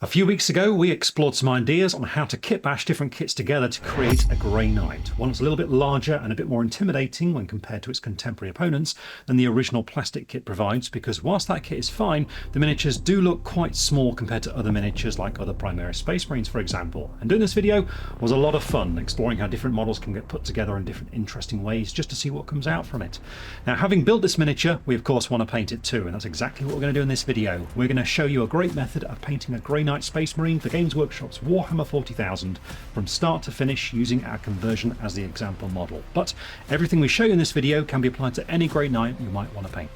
A few weeks ago, we explored some ideas on how to kit bash different kits together to create a Grey Knight. One that's a little bit larger and a bit more intimidating when compared to its contemporary opponents than the original plastic kit provides, because whilst that kit is fine, the miniatures do look quite small compared to other miniatures like other Primaris Space Marines, for example. And doing this video was a lot of fun, exploring how different models can get put together in different interesting ways just to see what comes out from it. Now, having built this miniature, we of course want to paint it too, and that's exactly what we're going to do in this video. We're going to show you a great method of painting a Grey Knight Space Marine for Games Workshop's Warhammer 40,000 from start to finish using our conversion as the example model. But everything we show you in this video can be applied to any Grey Knight you might want to paint.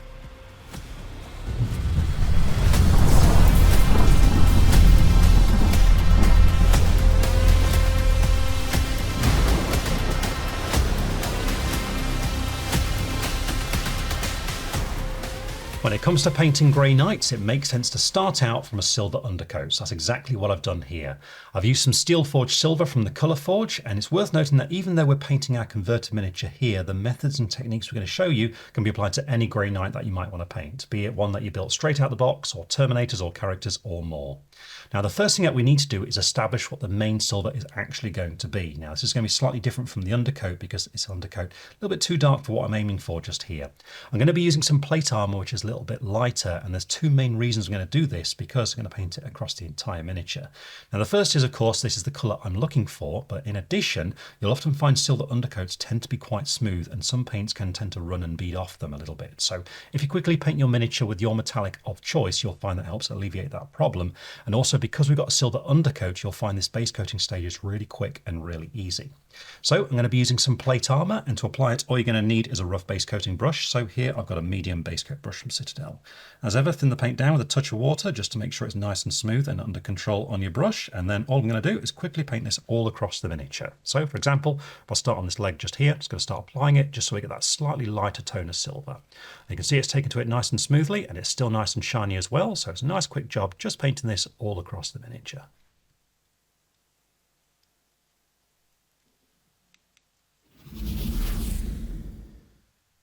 When it comes to painting Grey Knights, it makes sense to start out from a silver undercoat. So that's exactly what I've done here. I've used some Steelforge silver from the Colour Forge, and it's worth noting that even though we're painting our converted miniature here, the methods and techniques we're going to show you can be applied to any Grey Knight that you might want to paint, be it one that you built straight out the box, or Terminators, or characters, or more. Now, the first thing that we need to do is establish what the main silver is actually going to be. Now, this is going to be slightly different from the undercoat because it's undercoat a little bit too dark for what I'm aiming for just here. I'm going to be using some plate armour, which is a little bit lighter, and there's two main reasons I'm going to do this, because I'm going to paint it across the entire miniature. Now, the first is, of course, this is the colour I'm looking for, but in addition, you'll often find silver undercoats tend to be quite smooth, and some paints can tend to run and bead off them a little bit. So if you quickly paint your miniature with your metallic of choice, you'll find that helps alleviate that problem. And also, because we've got a silver undercoat, you'll find this base coating stage is really quick and really easy. So I'm going to be using some plate armour, and to apply it, all you're going to need is a rough base coating brush. So here I've got a medium base coat brush from Citadel. As ever, thin the paint down with a touch of water just to make sure it's nice and smooth and under control on your brush. And then all I'm going to do is quickly paint this all across the miniature. So for example, if I start on this leg just here, I'm just going to start applying it just so we get that slightly lighter tone of silver. And you can see it's taken to it nice and smoothly, and it's still nice and shiny as well. So it's a nice quick job just painting this all across the miniature.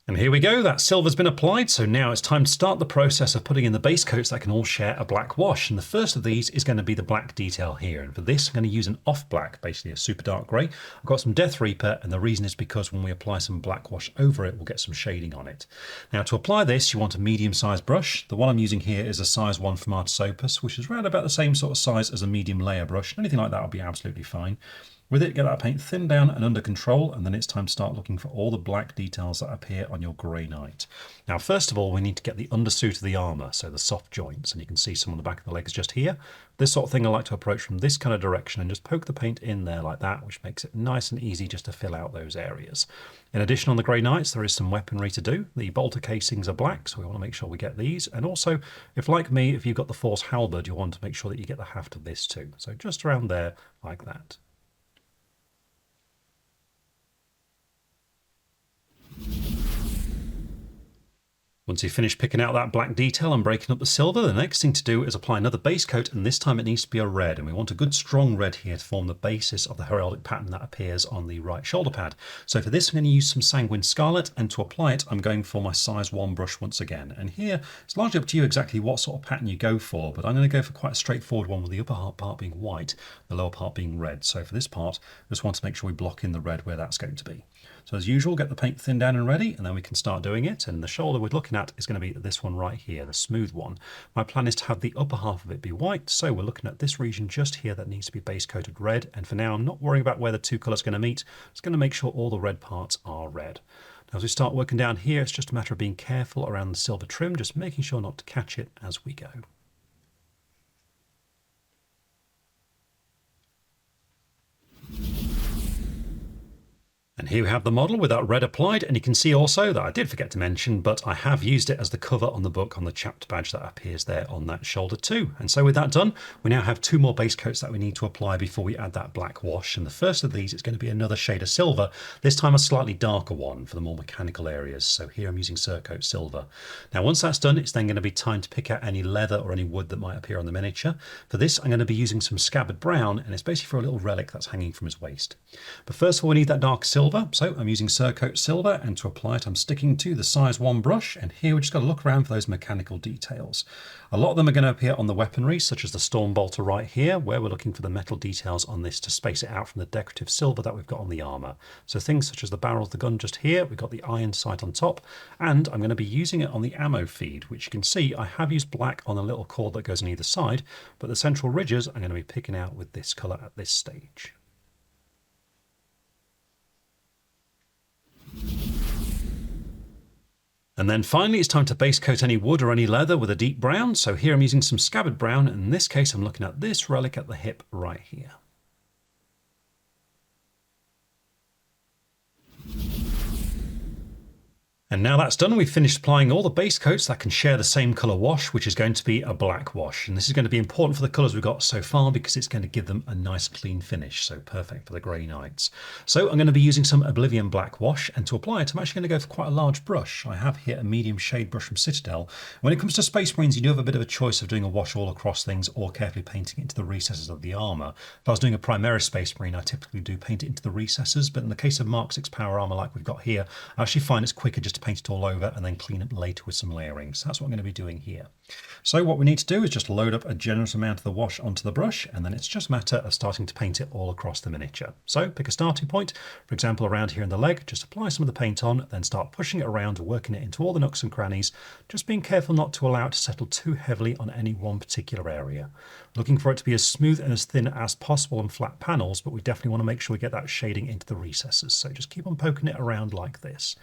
And here we go, that silver's been applied, so now it's time to start the process of putting in the base coats that can all share a black wash. And the first of these is going to be the black detail here. And for this, I'm going to use an off black, basically a super dark grey. I've got some Death Reaper, and the reason is because when we apply some black wash over it, we'll get some shading on it. Now, to apply this, you want a medium-sized brush. The one I'm using here is a size 1 from Artisopus, which is around about the same sort of size as a medium layer brush. Anything like that will be absolutely fine. With it, get that paint thinned down and under control, and then it's time to start looking for all the black details that appear on your Grey Knight. Now, first of all, we need to get the undersuit of the armour, so the soft joints, and you can see some on the back of the legs just here. This sort of thing I like to approach from this kind of direction and just poke the paint in there like that, which makes it nice and easy just to fill out those areas. In addition, on the Grey Knights, there is some weaponry to do. The bolter casings are black, so we want to make sure we get these. And also, if like me, if you've got the Force Halberd, you'll want to make sure that you get the haft of this too. So just around there, like that. Once you've finished picking out that black detail and breaking up the silver, the next thing to do is apply another base coat, and this time it needs to be a red, and we want a good strong red here to form the basis of the heraldic pattern that appears on the right shoulder pad. So for this, I'm going to use some Sanguine Scarlet, and to apply it, I'm going for my size 1 brush once again. And here, it's largely up to you exactly what sort of pattern you go for, but I'm going to go for quite a straightforward one with the upper part being white, the lower part being red. So for this part, I just want to make sure we block in the red where that's going to be. So as usual, get the paint thinned down and ready, and then we can start doing it. And the shoulder we're looking at is going to be this one right here, the smooth one. My plan is to have the upper half of it be white, so we're looking at this region just here that needs to be base coated red. And for now, I'm not worrying about where the two colours are going to meet. It's going to make sure all the red parts are red. Now, as we start working down here, it's just a matter of being careful around the silver trim, just making sure not to catch it as we go. And here we have the model with that red applied, and you can see also that I did forget to mention, but I have used it as the cover on the book on the chapter badge that appears there on that shoulder too. And so with that done, we now have 2 more base coats that we need to apply before we add that black wash. And the first of these is going to be another shade of silver, this time a slightly darker one for the more mechanical areas. So here I'm using Surcoat Silver. Now once that's done, it's then going to be time to pick out any leather or any wood that might appear on the miniature. For this, I'm going to be using some Scabbard Brown, and it's basically for a little relic that's hanging from his waist. But first of all, we need that dark silver silver. So I'm using Cerakote silver, and to apply it I'm sticking to the size 1 brush, and here we just got to look around for those mechanical details. A lot of them are going to appear on the weaponry, such as the Storm Bolter right here, where we're looking for the metal details on this to space it out from the decorative silver that we've got on the armour. So things such as the barrel of the gun just here, we've got the iron sight on top, and I'm going to be using it on the ammo feed, which you can see I have used black on a little cord that goes on either side, but the central ridges I'm going to be picking out with this colour at this stage. And then finally it's time to base coat any wood or any leather with a deep brown. So here I'm using some Scabbard Brown, and in this case I'm looking at this relic at the hip right here. And now that's done, we've finished applying all the base coats that can share the same colour wash, which is going to be a black wash. And this is going to be important for the colours we've got so far because it's going to give them a nice clean finish, so perfect for the Grey Knights. So I'm going to be using some Oblivion black wash, and to apply it I'm actually going to go for quite a large brush. I have here a medium shade brush from Citadel. When it comes to Space Marines you do have a bit of a choice of doing a wash all across things or carefully painting it into the recesses of the armour. If I was doing a Primaris Space Marine I typically do paint it into the recesses, but in the case of Mark 6 power armour like we've got here, I actually find it's quicker just to paint it all over and then clean up later with some layering. So that's what I'm going to be doing here. So what we need to do is just load up a generous amount of the wash onto the brush, and then it's just a matter of starting to paint it all across the miniature. So pick a starting point, for example around here in the leg, just apply some of the paint on, then start pushing it around, working it into all the nooks and crannies, just being careful not to allow it to settle too heavily on any one particular area. Looking for it to be as smooth and as thin as possible on flat panels, but we definitely want to make sure we get that shading into the recesses. So just keep on poking it around like this.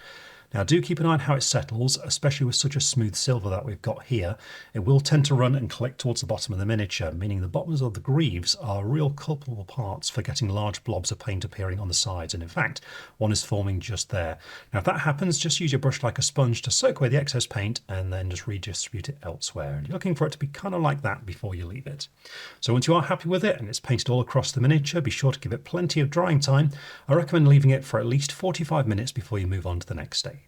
Now do keep an eye on how it settles, especially with such a smooth silver that we've got here. It will tend to run and collect towards the bottom of the miniature, meaning the bottoms of the greaves are real culpable parts for getting large blobs of paint appearing on the sides, and in fact one is forming just there. Now if that happens, just use your brush like a sponge to soak away the excess paint and then just redistribute it elsewhere. And you're looking for it to be kind of like that before you leave it. So once you are happy with it and it's painted all across the miniature, be sure to give it plenty of drying time. I recommend leaving it for at least 45 minutes before you move on to the next stage.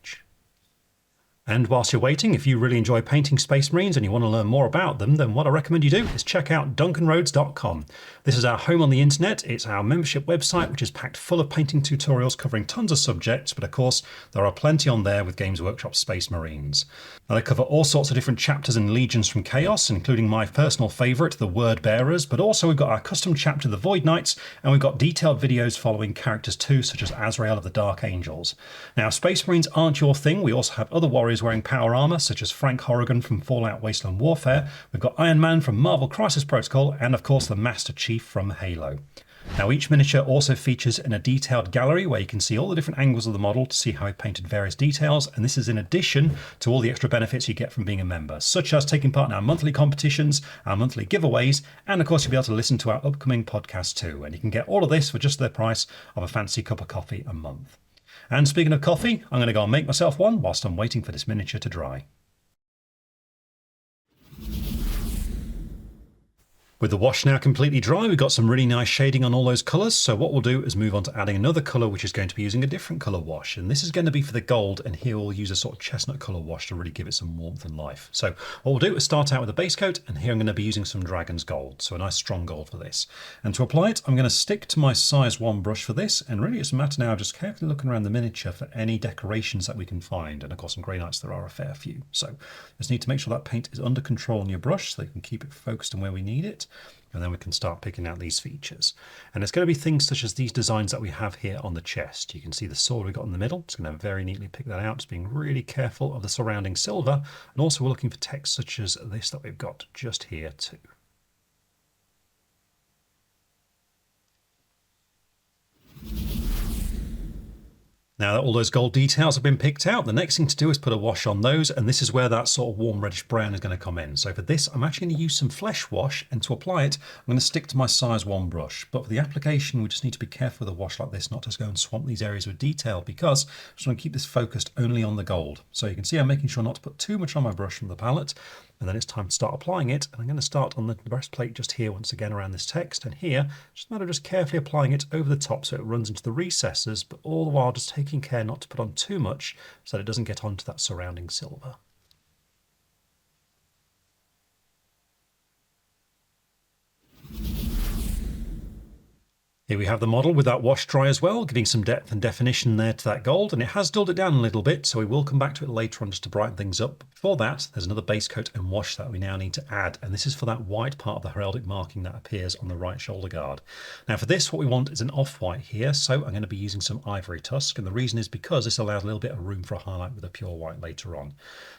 And whilst you're waiting, if you really enjoy painting Space Marines and you want to learn more about them, then what I recommend you do is check out DuncanRhodes.com. This is our home on the internet. It's our membership website, which is packed full of painting tutorials covering tons of subjects, but of course there are plenty on there with Games Workshop Space Marines. Now, they cover all sorts of different chapters and legions from Chaos, including my personal favourite, the Word Bearers, but also we've got our custom chapter, the Void Knights, and we've got detailed videos following characters too, such as Azrael of the Dark Angels. Now, Space Marines aren't your thing. We also have other warriors wearing power armour, such as Frank Horrigan from Fallout Wasteland Warfare. We've got Iron Man from Marvel Crisis Protocol, and of course the Master Chief from Halo. Now each miniature also features in a detailed gallery where you can see all the different angles of the model to see how I painted various details, and this is in addition to all the extra benefits you get from being a member, such as taking part in our monthly competitions, our monthly giveaways, and of course you'll be able to listen to our upcoming podcast too, and you can get all of this for just the price of a fancy cup of coffee a month. And speaking of coffee, I'm going to go and make myself one whilst I'm waiting for this miniature to dry. With the wash now completely dry, we've got some really nice shading on all those colours, so what we'll do is move on to adding another colour, which is going to be using a different colour wash, and this is going to be for the gold, and here we'll use a sort of chestnut colour wash to really give it some warmth and life. So what we'll do is start out with a base coat, and here I'm going to be using some Dragon's Gold, so a nice strong gold for this. And to apply it, I'm going to stick to my size 1 brush for this, and really it's a matter now of just carefully looking around the miniature for any decorations that we can find, and of course in Grey Knights there are a fair few. So just need to make sure that paint is under control on your brush so that you can keep it focused on where we need it. And then we can start picking out these features. And it's going to be things such as these designs that we have here on the chest. You can see the sword we've got in the middle. It's going to very neatly pick that out, just being really careful of the surrounding silver. And also we're looking for text such as this that we've got just here too. Now that all those gold details have been picked out, the next thing to do is put a wash on those, and this is where that sort of warm reddish brown is going to come in. So for this, I'm actually going to use some flesh wash, and to apply it, I'm going to stick to my size 1 brush. But for the application, we just need to be careful with a wash like this, not to go and swamp these areas with detail, because I just want to keep this focused only on the gold. So you can see I'm making sure not to put too much on my brush from the palette, and then it's time to start applying it. And I'm going to start on the breastplate just here once again around this text, and here just a matter of just carefully applying it over the top so it runs into the recesses, but all the while just taking care not to put on too much so that it doesn't get onto that surrounding silver. Here we have the model with that wash dry as well, giving some depth and definition there to that gold, and it has dulled it down a little bit, so we will come back to it later on just to brighten things up. But before that, there's another base coat and wash that we now need to add, and this is for that white part of the heraldic marking that appears on the right shoulder guard. Now for this, what we want is an off-white here, so I'm going to be using some Ivory Tusk, and the reason is because this allows a little bit of room for a highlight with a pure white later on.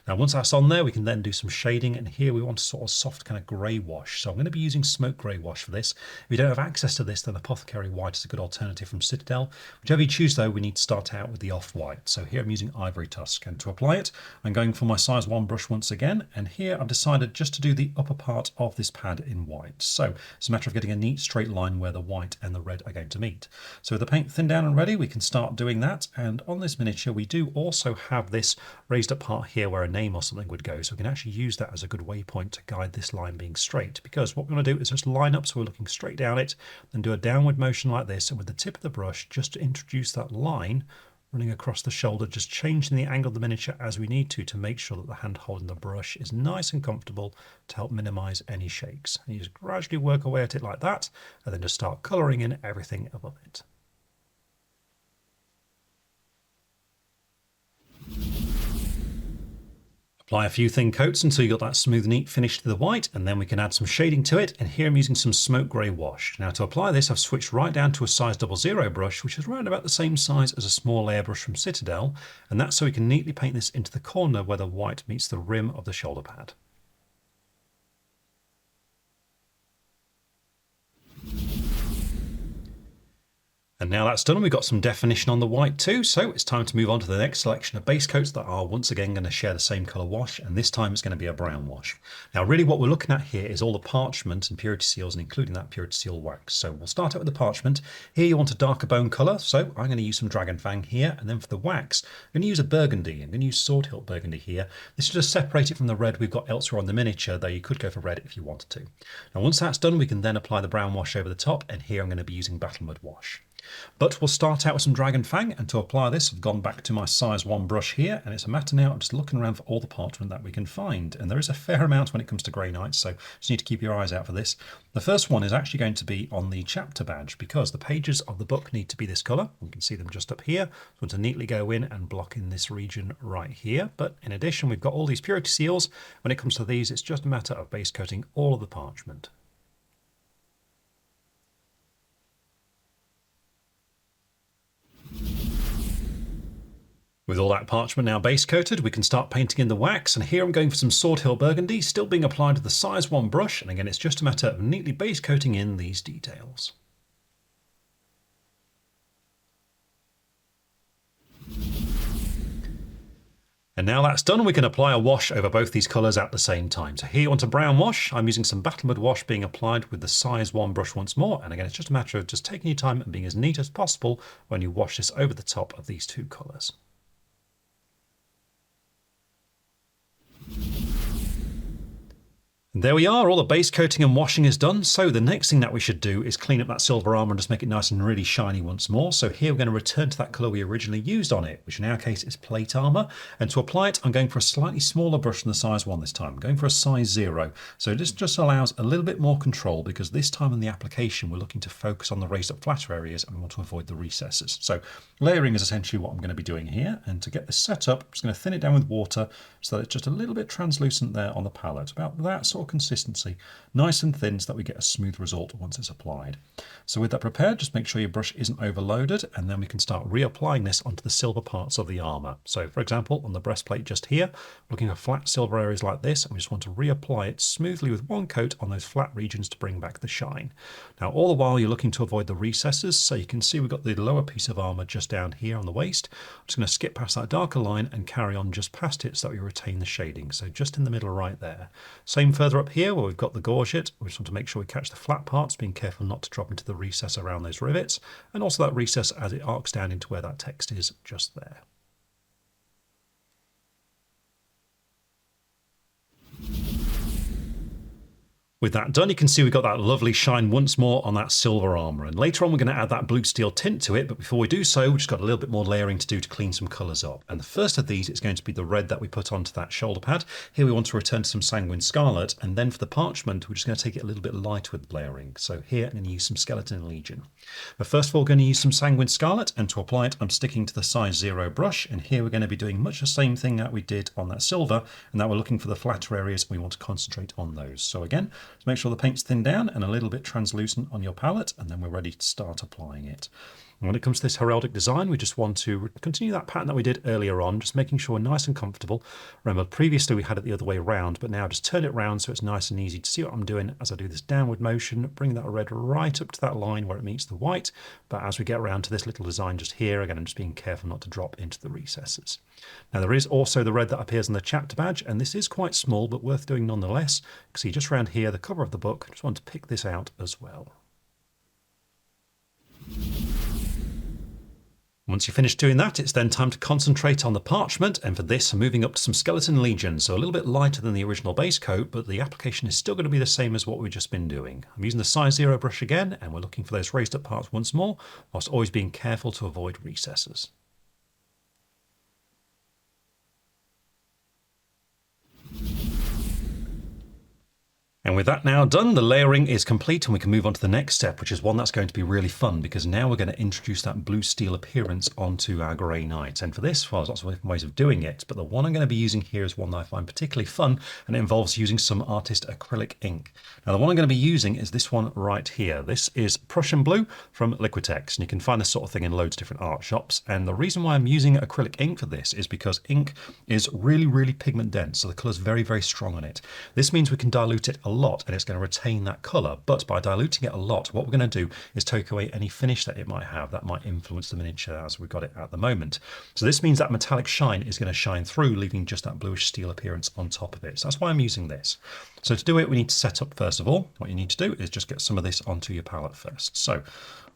Now once that's on there, we can then do some shading, and here we want a sort of soft kind of grey wash, so I'm going to be using smoke grey wash for this. If you don't have access to this, then Apothecary White is a good alternative from Citadel. Whichever you choose though, we need to start out with the off-white. So here I'm using Ivory Tusk, and to apply it, I'm going for my size 1 brush once again, and here I've decided just to do the upper part of this pad in white. So it's a matter of getting a neat straight line where the white and the red are going to meet. So with the paint thinned down and ready, we can start doing that, and on this miniature we do also have this raised up part here where a name or something would go, so we can actually use that as a good waypoint to guide this line being straight, because what we're going to do is just line up so we're looking straight down it, then do a downward motion like this, and with the tip of the brush just to introduce that line running across the shoulder, just changing the angle of the miniature as we need to make sure that the hand holding the brush is nice and comfortable to help minimize any shakes. And you just gradually work away at it like that, and then just start coloring in everything above it. Apply a few thin coats until you got that smooth, neat finish to the white, and then we can add some shading to it. And here I'm using some smoke grey wash. Now to apply this, I've switched right down to a size 00 brush, which is around about the same size as a small layer brush from Citadel. And that's so we can neatly paint this into the corner where the white meets the rim of the shoulder pad. And now that's done, we've got some definition on the white too, so it's time to move on to the next selection of base coats that are once again going to share the same colour wash, and this time it's going to be a brown wash. Now really what we're looking at here is all the parchment and purity seals, and including that purity seal wax. So we'll start out with the parchment. Here you want a darker bone colour, so I'm going to use some Dragon Fang here, and then for the wax, I'm going to use a Burgundy. I'm going to use Sword Hilt Burgundy here. This will just separate it from the red we've got elsewhere on the miniature, though you could go for red if you wanted to. Now once that's done, we can then apply the brown wash over the top, and here I'm going to be using Battlemud Wash. But we'll start out with some Dragon Fang, and to apply this I've gone back to my size 1 brush here, and it's a matter now of just looking around for all the parchment that we can find, and there is a fair amount when it comes to Grey Knights, so just need to keep your eyes out for this. The first one is actually going to be on the chapter badge, because the pages of the book need to be this colour. You can see them just up here, so I want to neatly go in and block in this region right here. But in addition, we've got all these purity seals. When it comes to these, it's just a matter of base coating all of the parchment. With all that parchment now base coated, we can start painting in the wax, and here I'm going for some Sword Hilt Burgundy, still being applied with the size 1 brush, and again it's just a matter of neatly base coating in these details. And now that's done, we can apply a wash over both these colours at the same time. So here you want a brown wash. I'm using some Battlemud Wash being applied with the size 1 brush once more, and again it's just a matter of just taking your time and being as neat as possible when you wash this over the top of these two colours. And there we are, all the base coating and washing is done. So the next thing that we should do is clean up that silver armour and just make it nice and really shiny once more. So here we're going to return to that colour we originally used on it, which in our case is plate armour. And to apply it, I'm going for a slightly smaller brush than the size 1 this time. I'm going for a size 0. So this just allows a little bit more control, because this time in the application we're looking to focus on the raised up flatter areas and we want to avoid the recesses. So layering is essentially what I'm going to be doing here. And to get this set up, I'm just going to thin it down with water so that it's just a little bit translucent there on the palette. About that sort of consistency, nice and thin, so that we get a smooth result once it's applied. So with that prepared, just make sure your brush isn't overloaded, and then we can start reapplying this onto the silver parts of the armour. So for example, on the breastplate just here, looking for flat silver areas like this, and we just want to reapply it smoothly with 1 coat on those flat regions to bring back the shine. Now all the while you're looking to avoid the recesses, so you can see we've got the lower piece of armour just down here on the waist. I'm just going to skip past that darker line and carry on just past it so that we retain the shading, so just in the middle right there. Same further up here where we've got the gorget, we just want to make sure we catch the flat parts, being careful not to drop into the recess around those rivets, and also that recess as it arcs down into where that text is just there. With that done, you can see we've got that lovely shine once more on that silver armour. And later on, we're going to add that blue steel tint to it. But before we do so, we've just got a little bit more layering to do to clean some colours up. And the first of these is going to be the red that we put onto that shoulder pad. Here we want to return to some Sanguine Scarlet. And then for the parchment, we're just going to take it a little bit lighter with layering. So here I'm going to use some Skeleton Legion. But first of all, we're going to use some Sanguine Scarlet. And to apply it, I'm sticking to the size 0 brush. And here we're going to be doing much the same thing that we did on that silver. And that we're looking for the flatter areas. And we want to concentrate on those. So again, let's make sure the paint's thin down and a little bit translucent on your palette, and then we're ready to start applying it. And when it comes to this heraldic design, we just want to continue that pattern that we did earlier on, just making sure we're nice and comfortable. Remember, previously we had it the other way around, but now just turn it around so it's nice and easy to see what I'm doing as I do this downward motion, bring that red right up to that line where it meets the white. But as we get around to this little design just here, again, I'm just being careful not to drop into the recesses. Now there is also the red that appears on the chapter badge, and this is quite small, but worth doing nonetheless. You can see just around here, the cover of the book, I just want to pick this out as well. Once you've finished doing that, it's then time to concentrate on the parchment, and for this I'm moving up to some Skeleton Legion, so a little bit lighter than the original base coat, but the application is still going to be the same as what we've just been doing. I'm using the size 0 brush again, and we're looking for those raised up parts once more, whilst always being careful to avoid recesses. And with that now done, the layering is complete and we can move on to the next step, which is one that's going to be really fun because now we're going to introduce that blue steel appearance onto our Grey Knight. And for this, well, there's lots of different ways of doing it, but the one I'm going to be using here is one that I find particularly fun, and it involves using some artist acrylic ink. Now the one I'm going to be using is this one right here. This is Prussian blue from Liquitex, and you can find this sort of thing in loads of different art shops. And the reason why I'm using acrylic ink for this is because ink is really, really pigment dense, so the colour's very, very strong on it. This means we can dilute it a lot and it's going to retain that colour, but by diluting it a lot, what we're going to do is take away any finish that it might have that might influence the miniature as we've got it at the moment. So this means that metallic shine is going to shine through, leaving just that bluish steel appearance on top of it. So that's why I'm using this. So to do it, we need to set up first of all. What you need to do is just get some of this onto your palette first. So what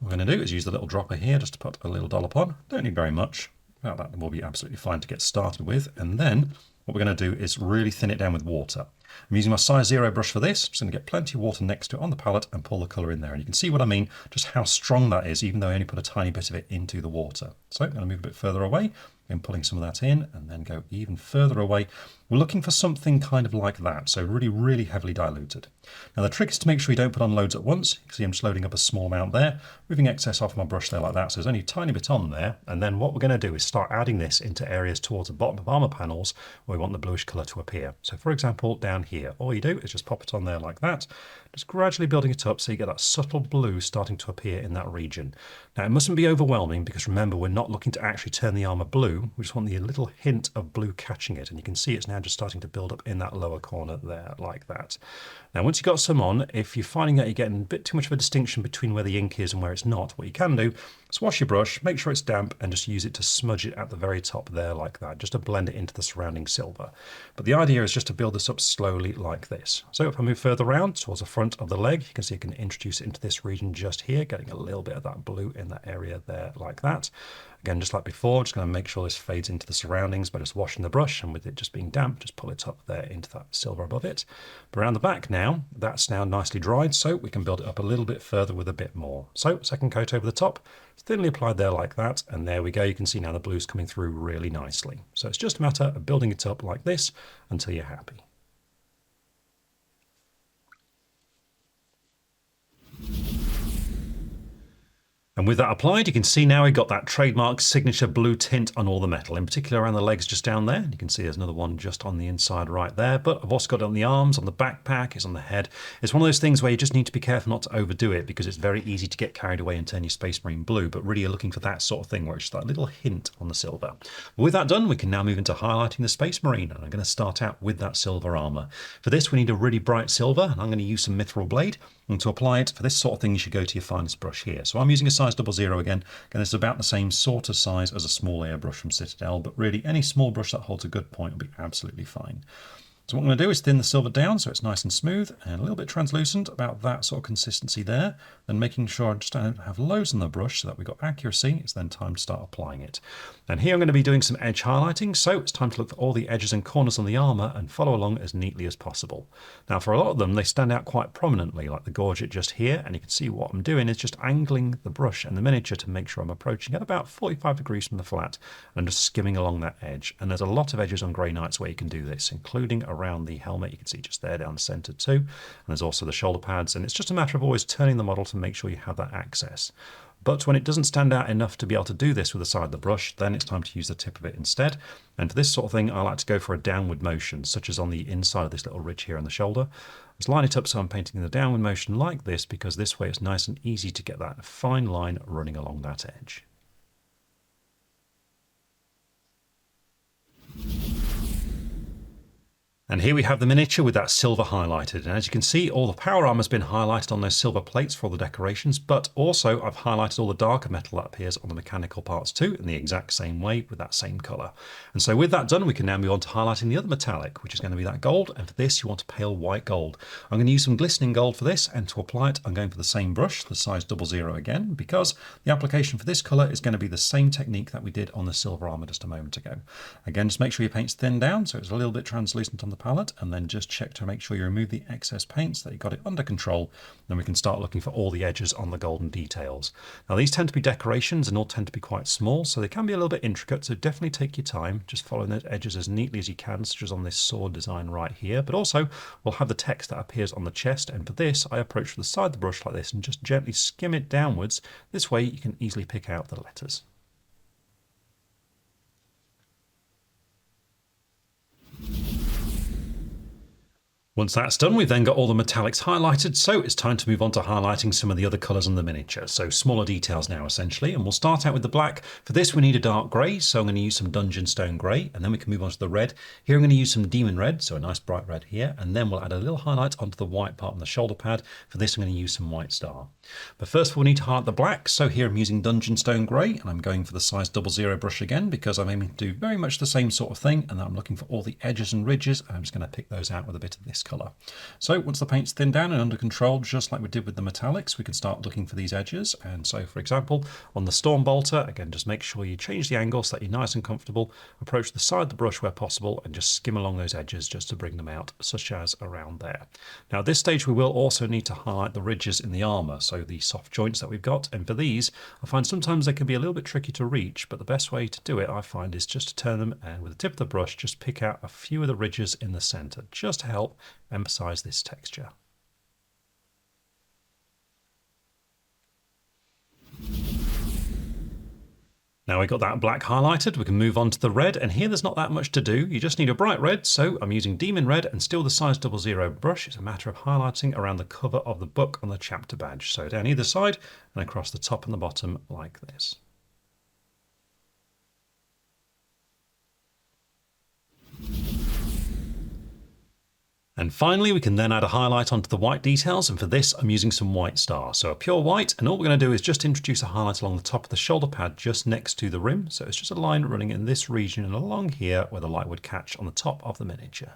we're going to do is use the little dropper here just to put a little dollop on. Don't need very much. Well, that will be absolutely fine to get started with. And then what we're going to do is really thin it down with water. I'm using my size 0 brush for this. I'm just going to get plenty of water next to it on the palette and pull the colour in there. And you can see what I mean, just how strong that is, even though I only put a tiny bit of it into the water. So I'm going to move a bit further away and pulling some of that in and then go even further away. We're looking for something kind of like that, so really, really heavily diluted. Now the trick is to make sure you don't put on loads at once. You can see I'm just loading up a small amount there, moving excess off my brush there like that, so there's only a tiny bit on there. And then what we're going to do is start adding this into areas towards the bottom of armour panels where we want the bluish colour to appear. So for example, down here, all you do is just pop it on there like that, just gradually building it up so you get that subtle blue starting to appear in that region. Now it mustn't be overwhelming because remember, we're not looking to actually turn the armour blue, we just want the little hint of blue catching it, and you can see it's now just starting to build up in that lower corner there like that. Now once you've got some on, if you're finding that you're getting a bit too much of a distinction between where the ink is and where it's not, what you can do is wash your brush, make sure it's damp, and just use it to smudge it at the very top there like that, just to blend it into the surrounding silver. But the idea is just to build this up slowly like this. So if I move further around towards the front of the leg, you can see I can introduce it into this region just here, getting a little bit of that blue in that area there like that. Again, just like before, just going to make sure this fades into the surroundings by just washing the brush, and with it just being damp, just pull it up there into that silver above it. But around the back now, that's now nicely dried, so we can build it up a little bit further with a bit more. So second coat over the top, thinly applied there like that, and there we go. You can see now the blue's coming through really nicely. So it's just a matter of building it up like this until you're happy. And with that applied, you can see now we've got that trademark signature blue tint on all the metal, in particular around the legs just down there. You can see there's another one just on the inside right there, but I've also got it on the arms, on the backpack, it's on the head. It's one of those things where you just need to be careful not to overdo it because it's very easy to get carried away and turn your Space Marine blue, but really you're looking for that sort of thing where it's just that little hint on the silver. But with that done, we can now move into highlighting the Space Marine, and I'm going to start out with that silver armour. For this, we need a really bright silver, and I'm going to use some Mythril Blade. And to apply it, for this sort of thing, you should go to your finest brush here. So I'm using a size 00 again. Again, it's about the same sort of size as a small airbrush from Citadel, but really any small brush that holds a good point will be absolutely fine. So what I'm going to do is thin the silver down so it's nice and smooth and a little bit translucent, about that sort of consistency there. Then making sure I just don't have loads on the brush so that we've got accuracy. It's then time to start applying it. And here I'm going to be doing some edge highlighting, so it's time to look for all the edges and corners on the armour and follow along as neatly as possible. Now for a lot of them they stand out quite prominently, like the gorget just here, and you can see what I'm doing is just angling the brush and the miniature to make sure I'm approaching at about 45 degrees from the flat and just skimming along that edge. And there's a lot of edges on Grey Knights where you can do this, including around the helmet. You can see just there down the centre too, and there's also the shoulder pads, and it's just a matter of always turning the model to make sure you have that access. But when it doesn't stand out enough to be able to do this with the side of the brush, then it's time to use the tip of it instead. And for this sort of thing, I like to go for a downward motion, such as on the inside of this little ridge here on the shoulder. Just line it up so I'm painting in the downward motion like this, because this way it's nice and easy to get that fine line running along that edge. And here we have the miniature with that silver highlighted. And as you can see, all the power armor has been highlighted on those silver plates for all the decorations, but also I've highlighted all the darker metal that appears on the mechanical parts too, in the exact same way with that same colour. And so with that done, we can now move on to highlighting the other metallic, which is going to be that gold. And for this, you want a pale white gold. I'm going to use some glistening gold for this, and to apply it, I'm going for the same brush, the size 00 again, because the application for this colour is going to be the same technique that we did on the silver armour just a moment ago. Again, just make sure your paint's thinned down so it's a little bit translucent on the palette, and then just check to make sure you remove the excess paints, that you've got it under control. Then we can start looking for all the edges on the golden details. Now these tend to be decorations and all tend to be quite small, so they can be a little bit intricate, so definitely take your time, just following those edges as neatly as you can, such as on this sword design right here. But also we'll have the text that appears on the chest, and for this I approach from the side of the brush like this and just gently skim it downwards. This way you can easily pick out the letters. Once that's done, we've then got all the metallics highlighted, so it's time to move on to highlighting some of the other colours on the miniature, so smaller details now essentially, and we'll start out with the black. For this we need a dark grey, so I'm going to use some Dungeon Stone Grey, and then we can move on to the red. Here I'm going to use some Demon Red, so a nice bright red here, and then we'll add a little highlight onto the white part on the shoulder pad. For this I'm going to use some White Star. But first of all we need to highlight the black, so here I'm using Dungeon Stone Grey, and I'm going for the size 00 brush again, because I'm aiming to do very much the same sort of thing, and I'm looking for all the edges and ridges, and I'm just going to pick those out with a bit of this colour. So once the paint's thinned down and under control, just like we did with the metallics, we can start looking for these edges. And so for example, on the Storm Bolter, again, just make sure you change the angle so that you're nice and comfortable, approach the side of the brush where possible, and just skim along those edges just to bring them out, such as around there. Now at this stage, we will also need to highlight the ridges in the armour, so the soft joints that we've got. And for these, I find sometimes they can be a little bit tricky to reach, but the best way to do it, I find, is just to turn them and with the tip of the brush, just pick out a few of the ridges in the centre, just to help emphasize this texture. Now we've got that black highlighted, we can move on to the red, and here there's not that much to do. You just need a bright red, so I'm using Demon Red and still the size 00 brush. It's a matter of highlighting around the cover of the book on the chapter badge, so down either side and across the top and the bottom like this. And finally, we can then add a highlight onto the white details, and for this I'm using some White Star, so a pure white, and all we're going to do is just introduce a highlight along the top of the shoulder pad just next to the rim, so it's just a line running in this region and along here where the light would catch on the top of the miniature.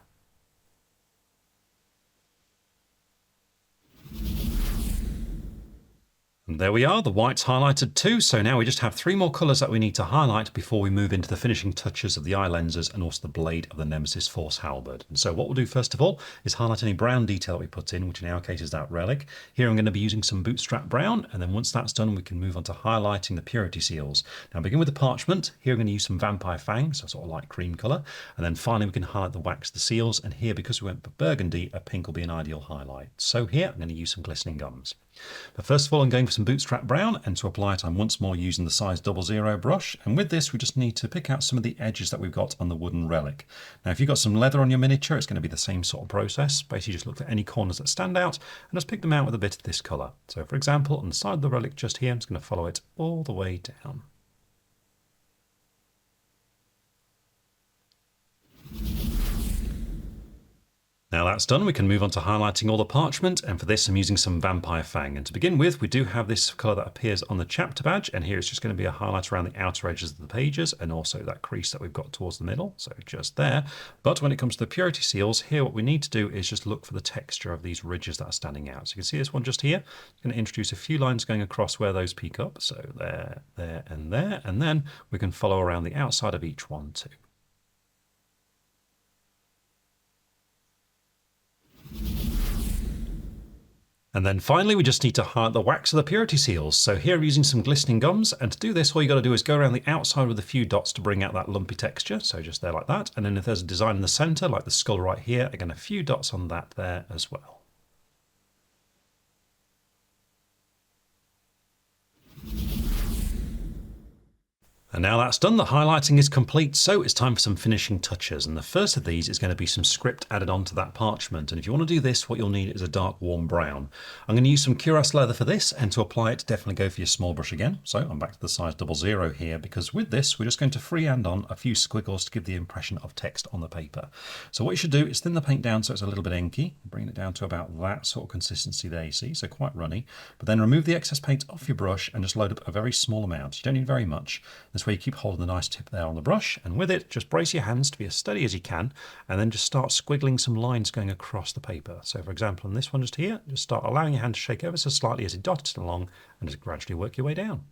And there we are, the white's highlighted too, so now we just have 3 more colours that we need to highlight before we move into the finishing touches of the eye lenses and also the blade of the Nemesis Force Halberd. And so what we'll do first of all is highlight any brown detail we put in, which in our case is that relic. Here I'm going to be using some Bootstrap Brown, and then once that's done we can move on to highlighting the purity seals. Now begin with the parchment. Here I'm going to use some Vampire Fang, so sort of light cream colour, and then finally we can highlight the wax, the seals, and here because we went for Burgundy, a pink will be an ideal highlight. So here I'm going to use some Glistening Gums. But first of all I'm going for some Bootstrap Brown, and to apply it I'm once more using the size 00 brush, and with this we just need to pick out some of the edges that we've got on the wooden relic. Now if you've got some leather on your miniature, it's going to be the same sort of process. Basically just look for any corners that stand out and just pick them out with a bit of this colour. So for example on the side of the relic just here I'm just going to follow it all the way down. Now that's done, we can move on to highlighting all the parchment, and for this I'm using some Vampire Fang. And to begin with, we do have this colour that appears on the chapter badge, and here it's just going to be a highlight around the outer edges of the pages, and also that crease that we've got towards the middle, so just there. But when it comes to the purity seals, here what we need to do is just look for the texture of these ridges that are standing out. So you can see this one just here. I'm going to introduce a few lines going across where those peak up, so there, and then we can follow around the outside of each one too. And then finally, we just need to highlight the wax of the purity seals. So here I'm using some glistening gums, and to do this, all you got to do is go around the outside with a few dots to bring out that lumpy texture. So just there like that. And then if there's a design in the center, like the skull right here, again, a few dots on that there as well. And now that's done, the highlighting is complete, so it's time for some finishing touches. And the first of these is going to be some script added onto that parchment. And if you want to do this, what you'll need is a dark warm brown. I'm going to use some cuirass leather for this, and to apply it, definitely go for your small brush again. So I'm back to the size 00 here, because with this, we're just going to freehand on a few squiggles to give the impression of text on the paper. So what you should do is thin the paint down so it's a little bit inky, bring it down to about that sort of consistency there, you see, so quite runny. But then remove the excess paint off your brush and just load up a very small amount. You don't need very much. This way you keep holding the nice tip there on the brush, and with it just brace your hands to be as steady as you can, and then just start squiggling some lines going across the paper. So for example on this one just here, just start allowing your hand to shake ever so slightly as you dot it along, and just gradually work your way down.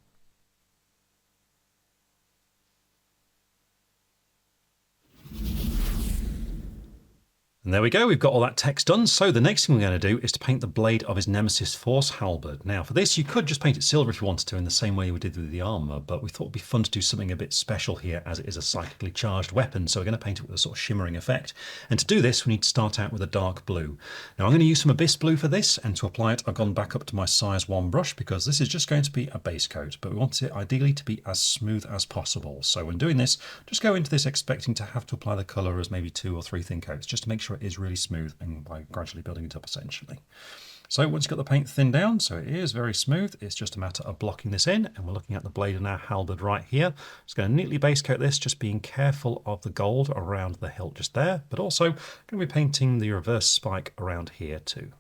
And there we go, we've got all that text done. So the next thing we're going to do is to paint the blade of his nemesis Force Halberd. Now for this, you could just paint it silver if you wanted to, in the same way we did with the armour, but we thought it'd be fun to do something a bit special here, as it is a psychically charged weapon. So we're going to paint it with a sort of shimmering effect. And to do this, we need to start out with a dark blue. Now I'm going to use some Abyss Blue for this, and to apply it, I've gone back up to my size 1 brush, because this is just going to be a base coat, but we want it ideally to be as smooth as possible. So when doing this, just go into this expecting to have to apply the colour as maybe 2 or 3 thin coats, just to make sure it is really smooth, and by gradually building it up essentially. So once you've got the paint thinned down, so it is very smooth, it's just a matter of blocking this in, and we're looking at the blade of our halberd right here. Just going to neatly base coat this, just being careful of the gold around the hilt just there, but also going to be painting the reverse spike around here too.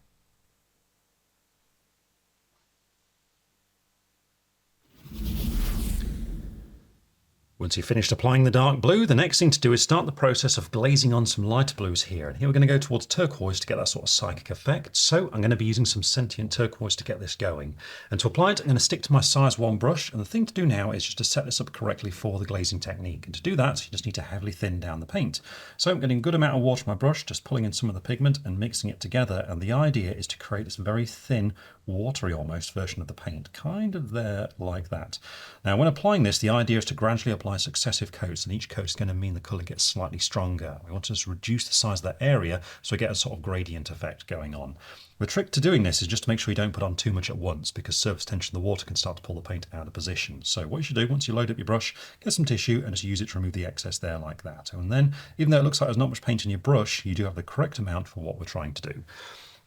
Once you've finished applying the dark blue, the next thing to do is start the process of glazing on some lighter blues here. And here we're going to go towards turquoise to get that sort of psychic effect. So I'm going to be using some sentient turquoise to get this going. And to apply it, I'm going to stick to my size 1 brush. And the thing to do now is just to set this up correctly for the glazing technique. And to do that, you just need to heavily thin down the paint. So I'm getting a good amount of water on my brush, just pulling in some of the pigment and mixing it together. And the idea is to create this very thin, watery almost version of the paint, kind of there like that. Now when applying this, the idea is to gradually apply successive coats, and each coat is going to mean the colour gets slightly stronger. We want to just reduce the size of that area so we get a sort of gradient effect going on. The trick to doing this is just to make sure you don't put on too much at once, because surface tension of the water can start to pull the paint out of position. So what you should do, once you load up your brush, get some tissue and just use it to remove the excess there like that. And then, even though it looks like there's not much paint in your brush, you do have the correct amount for what we're trying to do.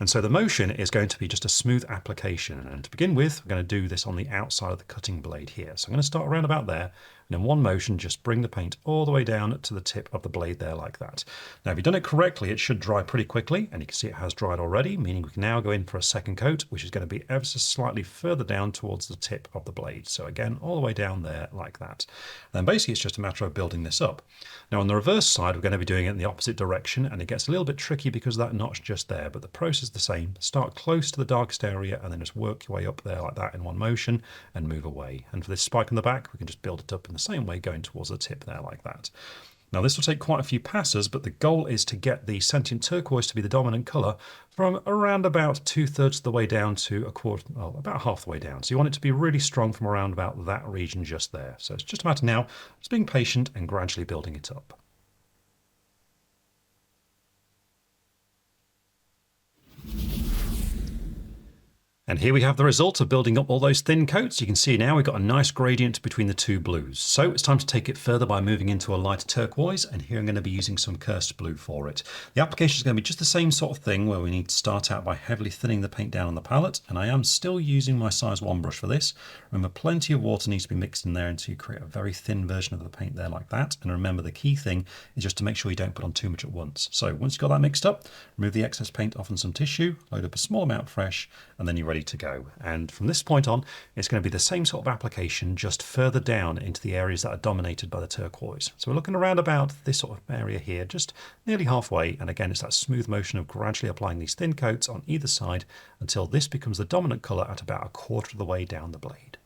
And so the motion is going to be just a smooth application. And to begin with, we're going to do this on the outside of the cutting blade here. So I'm going to start around about there, and in one motion, just bring the paint all the way down to the tip of the blade there like that. Now, if you've done it correctly, it should dry pretty quickly, and you can see it has dried already, meaning we can now go in for a second coat, which is going to be ever so slightly further down towards the tip of the blade. So again, all the way down there like that. Then basically, it's just a matter of building this up. Now, on the reverse side, we're going to be doing it in the opposite direction, and it gets a little bit tricky because of that notch just there, but the process is the same. Start close to the darkest area, and then just work your way up there like that in one motion, and move away. And for this spike on the back, we can just build it up in the same way, going towards the tip there like that. Now this will take quite a few passes, but the goal is to get the sentient turquoise to be the dominant colour from around about 2/3 of the way down to a quarter, well, about half the way down. So you want it to be really strong from around about that region just there. So it's just a matter now, just being patient and gradually building it up. And here we have the result of building up all those thin coats. You can see now we've got a nice gradient between the two blues. So it's time to take it further by moving into a lighter turquoise, and here I'm going to be using some cursed blue for it. The application is going to be just the same sort of thing, where we need to start out by heavily thinning the paint down on the palette, and I am still using my size 1 brush for this. Remember, plenty of water needs to be mixed in there until you create a very thin version of the paint there like that. And remember, the key thing is just to make sure you don't put on too much at once. So once you've got that mixed up, remove the excess paint off on some tissue, load up a small amount fresh, and then you're ready to go. And from this point on, it's going to be the same sort of application, just further down into the areas that are dominated by the turquoise. So we're looking around about this sort of area here, just nearly halfway. And again, it's that smooth motion of gradually applying these thin coats on either side until this becomes the dominant colour at about a quarter of the way down the blade.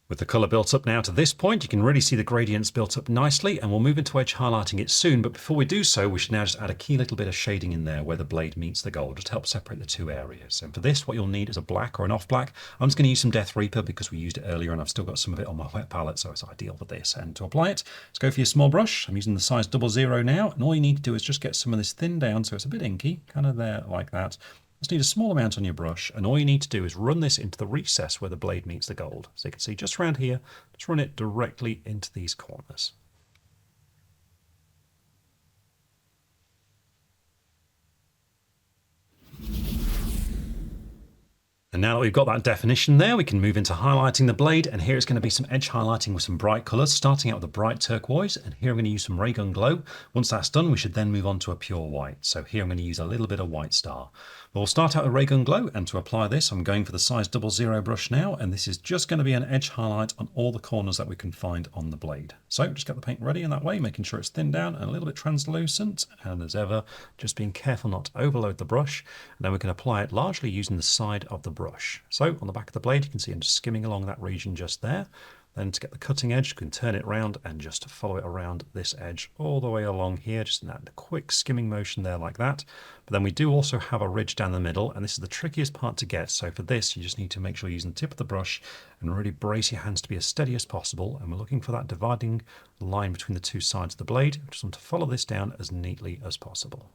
With the colour built up now to this point, you can really see the gradients built up nicely, and we'll move into edge highlighting it soon. But before we do so, we should now just add a key little bit of shading in there where the blade meets the gold, just to help separate the two areas. And for this, what you'll need is a black or an off black. I'm just going to use some Death Reaper because we used it earlier and I've still got some of it on my wet palette, so it's ideal for this. And to apply it, let's go for your small brush. I'm using the size 00 now, and all you need to do is just get some of this thinned down so it's a bit inky, kind of there like that. Just need a small amount on your brush, and all you need to do is run this into the recess where the blade meets the gold. So you can see just around here, just run it directly into these corners. And now that we've got that definition there, we can move into highlighting the blade, and here it's going to be some edge highlighting with some bright colours, starting out with a bright turquoise, and here I'm going to use some Ray Gun Glow. Once that's done, we should then move on to a pure white. So here I'm going to use a little bit of White Star. But we'll start out with Ray Gun Glow, and to apply this, I'm going for the size 00 brush now, and this is just going to be an edge highlight on all the corners that we can find on the blade. So just get the paint ready in that way, making sure it's thinned down and a little bit translucent, and as ever, just being careful not to overload the brush, and then we can apply it largely using the side of the brush. So on the back of the blade, you can see I'm just skimming along that region just there. Then to get the cutting edge, you can turn it around and just follow it around this edge all the way along here, just in that quick skimming motion there like that. But then we do also have a ridge down the middle, and this is the trickiest part to get. So for this, you just need to make sure you're using the tip of the brush and really brace your hands to be as steady as possible. And we're looking for that dividing line between the two sides of the blade. We just want to follow this down as neatly as possible.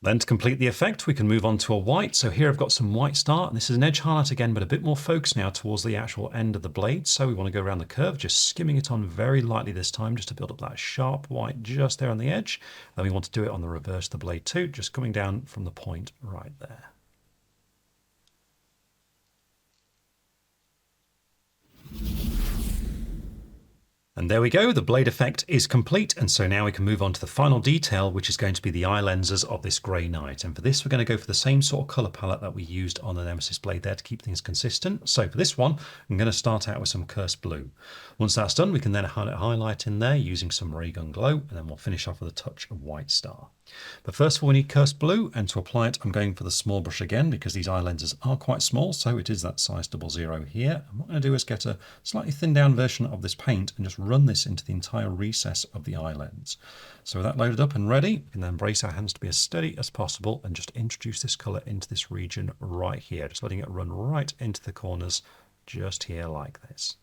Then to complete the effect, we can move on to a white. So here I've got some White Star, and this is an edge highlight again, but a bit more focused now towards the actual end of the blade. So we want to go around the curve, just skimming it on very lightly this time, just to build up that sharp white just there on the edge. Then we want to do it on the reverse of the blade too, just coming down from the point right there. And there we go, the blade effect is complete, and so now we can move on to the final detail, which is going to be the eye lenses of this Grey Knight. And for this, we're going to go for the same sort of colour palette that we used on the Nemesis blade there to keep things consistent. So for this one, I'm going to start out with some Cursed Blue. Once that's done, we can then highlight in there using some Ray Gun Glow, and then we'll finish off with a touch of White Star. But first of all, we need Cursed Blue, and to apply it, I'm going for the small brush again because these eye lenses are quite small, so it is that size 00 here. And what I'm going to do is get a slightly thinned down version of this paint and just run this into the entire recess of the eye lens. So with that loaded up and ready, we can then brace our hands to be as steady as possible and just introduce this colour into this region right here, just letting it run right into the corners just here like this.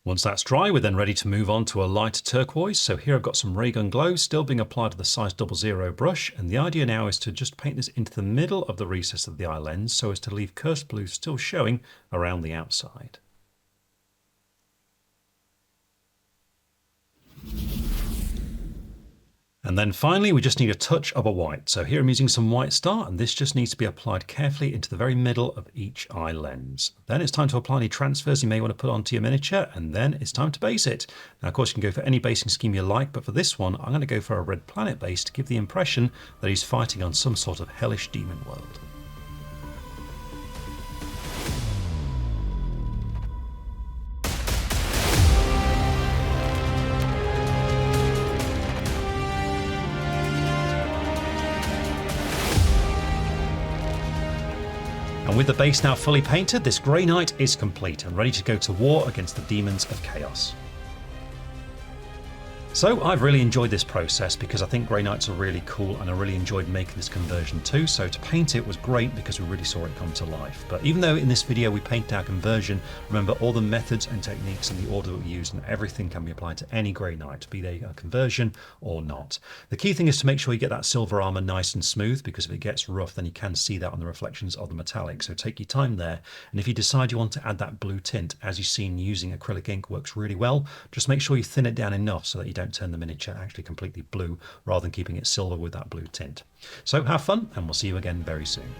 Once that's dry, we're then ready to move on to a lighter turquoise. So here I've got some Ray Gun Glow still being applied to the size 00 brush, and the idea now is to just paint this into the middle of the recess of the eye lens so as to leave Cursed Blue still showing around the outside. And then finally, we just need a touch of a white. So here I'm using some White Star, and this just needs to be applied carefully into the very middle of each eye lens. Then it's time to apply any transfers you may want to put onto your miniature, and then it's time to base it. Now, of course, you can go for any basing scheme you like, but for this one, I'm going to go for a red planet base to give the impression that he's fighting on some sort of hellish demon world. And with the base now fully painted, this Grey Knight is complete and ready to go to war against the demons of chaos. So I've really enjoyed this process because I think Grey Knights are really cool and I really enjoyed making this conversion too. So to paint it was great because we really saw it come to life. But even though in this video we painted our conversion, remember all the methods and techniques and the order that we use and everything can be applied to any Grey Knight, be they a conversion or not. The key thing is to make sure you get that silver armour nice and smooth, because if it gets rough then you can see that on the reflections of the metallic. So take your time there, and if you decide you want to add that blue tint, as you've seen, using acrylic ink works really well. Just make sure you thin it down enough so that you don't turn the miniature actually completely blue rather than keeping it silver with that blue tint. So have fun, and we'll see you again very soon.